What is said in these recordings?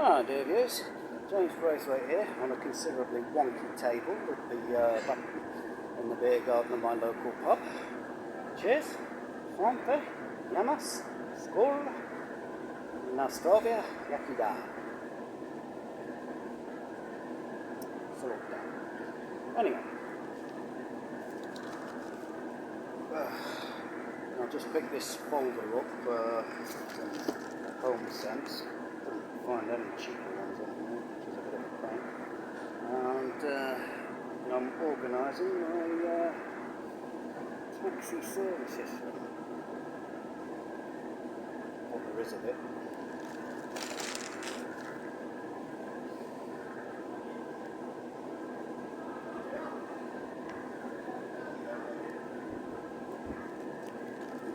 Ah, dear viewers, James Braithwaite here on a considerably wonky table with the back in the beer garden of my local pub. Cheers, Fronte, Yamas, Skol, Nastovia, Yakida. Salute. Anyway, I'll just pick this folder up from Home Sense. Couldn't find any cheaper ones anymore, which is a bit of a pain. And I'm organising my taxi service history. What there is of it.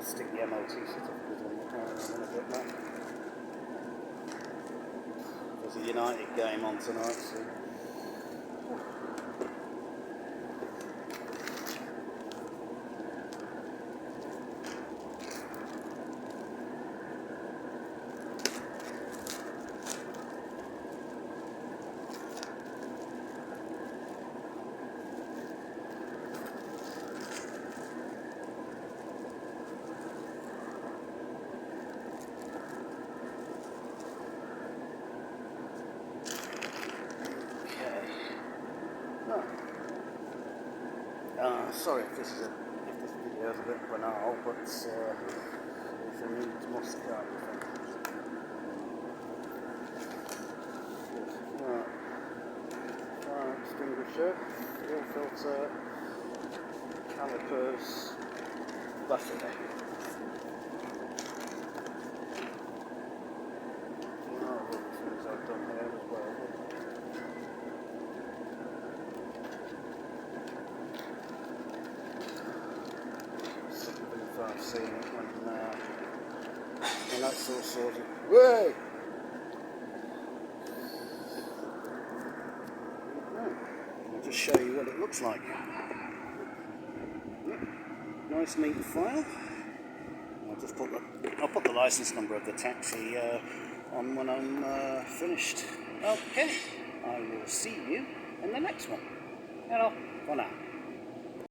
Stick the MOT certificate on the car in a bit back. There's a United game on tonight, so. Sorry if this video is a bit banal, but it's a needs must kind of thing. Fire extinguisher, fuel filter, calipers, battery. Other things I've done here as well. 'I've seen it when that's all sorted. Way! I'll just show you what it looks like. Nice neat file. I'll put the license number of the taxi on when I'm finished. Okay, I will see you in the next one. Hello, for now.